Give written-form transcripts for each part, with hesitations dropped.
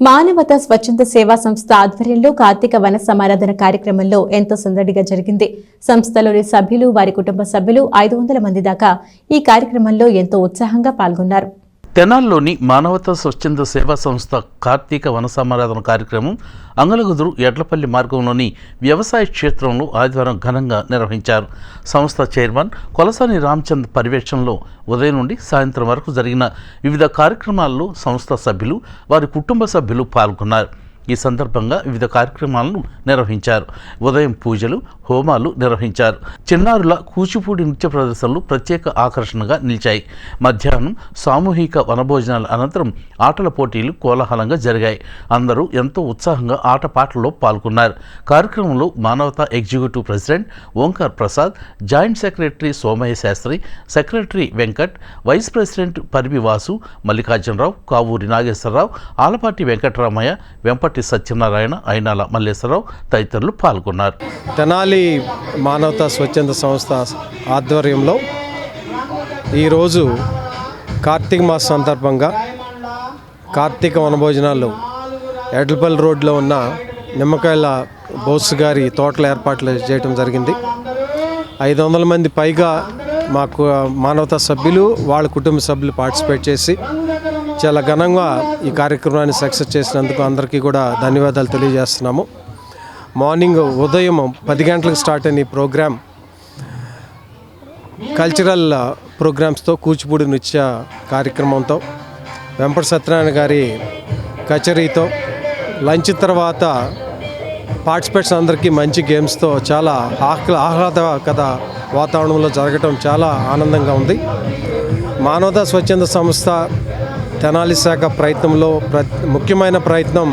మానవతా స్వచ్ఛంద సేవా సంస్థ ఆధ్వర్యంలో కార్తీక వన సమారాధన కార్యక్రమంలో ఎంతో సందడిగా జరిగింది. సంస్థలోని సభ్యులు, వారి కుటుంబ సభ్యులు 500 మంది దాకా ఈ కార్యక్రమంలో ఎంతో ఉత్సాహంగా పాల్గొన్నారు. తెనాల్లోని మానవతా స్వచ్ఛంద సేవా సంస్థ కార్తీక వన సమారాధన కార్యక్రమం అంగలగుదురు ఎడ్లపల్లి మార్గంలోని వ్యవసాయ క్షేత్రంలో ఆదివారం ఘనంగా నిర్వహించారు. సంస్థ చైర్మన్ కొలసాని రామచంద్ పర్యవేక్షణలో ఉదయం నుండి సాయంత్రం వరకు జరిగిన వివిధ కార్యక్రమాల్లో సంస్థ సభ్యులు, వారి కుటుంబ సభ్యులు పాల్గొన్నారు. ఈ సందర్భంగా వివిధ కార్యక్రమాలను నిర్వహించారు. ఉదయం పూజలు, హోమాలు నిర్వహించారు. చిన్నారుల కూచిపూడి నృత్య ప్రదర్శనలు ప్రత్యేక ఆకర్షణగా నిలిచాయి. మధ్యాహ్నం సామూహిక వనభోజనాల అనంతరం ఆటల పోటీలు కోలాహలంగా జరిగాయి. అందరూ ఎంతో ఉత్సాహంగా ఆటపాటల్లో పాల్గొన్నారు. కార్యక్రమంలో Manavata executive president Omkar Prasad, joint secretary Somayya Shastri, secretary Venkat, vice president Parivi Vasu, Mallikarjunarao, Kavuri Nageswararao, Alapati Venkataramayya, Vempati Satyanarayana, Ayinala Malleswararao తదితరులు పాల్గొన్నారు. తెనాలి మానవతా స్వచ్ఛంద సంస్థ ఆధ్వర్యంలో ఈరోజు కార్తీక మాస సందర్భంగా కార్తీక వనభోజనాలు ఎడ్లపల్లి రోడ్లో ఉన్న నిమ్మకాయల బోస్ గారి తోటల ఏర్పాట్లు చేయడం జరిగింది. 500 మంది పైగా మాకు మానవతా సభ్యులు, వాళ్ళ కుటుంబ సభ్యులు పార్టిసిపేట్ చేసి చాలా ఘనంగా ఈ కార్యక్రమాన్ని సక్సెస్ చేసినందుకు అందరికీ కూడా ధన్యవాదాలు తెలియజేస్తున్నాము. మార్నింగ్ ఉదయం 10 గంటలకు స్టార్ట్ అయిన ఈ ప్రోగ్రాం కల్చరల్ ప్రోగ్రామ్స్తో, కూచిపూడి నృత్య కార్యక్రమంతో, వెంపటి సత్యనారాయణ గారి కచేరీతో, లంచ్ తర్వాత పార్టిసిపేట్స్ అందరికీ మంచి గేమ్స్తో చాలా ఆహ్లాదకర వాతావరణంలో జరగటం చాలా ఆనందంగా ఉంది. మానవతా స్వచ్ఛంద సంస్థ తెనాలి శాఖ ప్రయత్నంలో ముఖ్యమైన ప్రయత్నం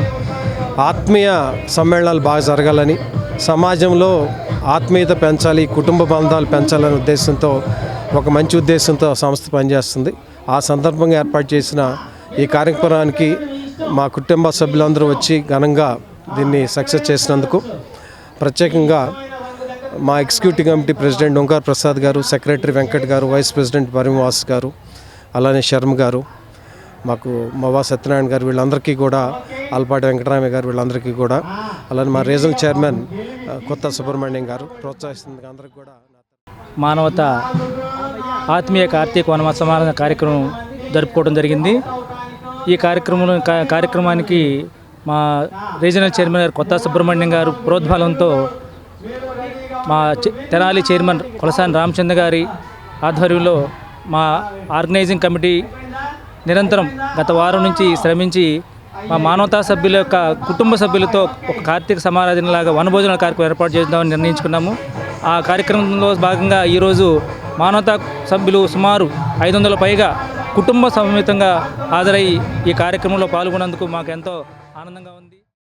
ఆత్మీయ సమ్మేళనాలు బాగా జరగాలని, సమాజంలో ఆత్మీయత పెంచాలి, కుటుంబ బంధాలు పెంచాలనే ఉద్దేశంతో, ఒక మంచి ఉద్దేశంతో సంస్థ పనిచేస్తుంది. ఆ సందర్భంగా ఏర్పాటు చేసిన ఈ కార్యక్రమానికి మా కుటుంబ సభ్యులందరూ వచ్చి ఘనంగా దీన్ని సక్సెస్ చేసినందుకు ప్రత్యేకంగా మా executive committee president Omkar Prasad గారు, సెక్రటరీ వెంకట్ గారు, వైస్ ప్రెసిడెంట్ పరివాస్ గారు, అలానే శర్మ గారు, మాకు మవా సత్యనారాయణ గారు, వీళ్ళందరికీ కూడా, ఆలపాటి వెంకటరామయ్య గారు, వీళ్ళందరికీ కూడా, అలానే మా రీజనల్ చైర్మన్ కొత్త సుబ్రహ్మణ్యం గారు ప్రోత్సహిస్తుంది. అందరికీ కూడా మానవత ఆత్మీయ కార్తీక వనమాస సమారాధన కార్యక్రమం జరుపుకోవడం జరిగింది. ఈ కార్యక్రమానికి మా రీజనల్ చైర్మన్ గారు కొత్త సుబ్రహ్మణ్యం గారు ప్రోద్బలంతో మా తెనాలి చైర్మన్ కొలసాని రామచంద్ర గారి ఆధ్వర్యంలో మా ఆర్గనైజింగ్ కమిటీ నిరంతరం గత వారం నుంచి శ్రమించి మా మానవతా సభ్యుల యొక్క కుటుంబ సభ్యులతో ఒక కార్తీక సమారాధనలాగా వనభోజనాల కార్యక్రమం ఏర్పాటు చేద్దామని నిర్ణయించుకున్నాము. ఆ కార్యక్రమంలో భాగంగా ఈరోజు మానవతా సభ్యులు సుమారు 500 పైగా కుటుంబ సమేతంగా హాజరై ఈ కార్యక్రమంలో పాల్గొన్నందుకు మాకు ఎంతో ఆనందంగా ఉంది.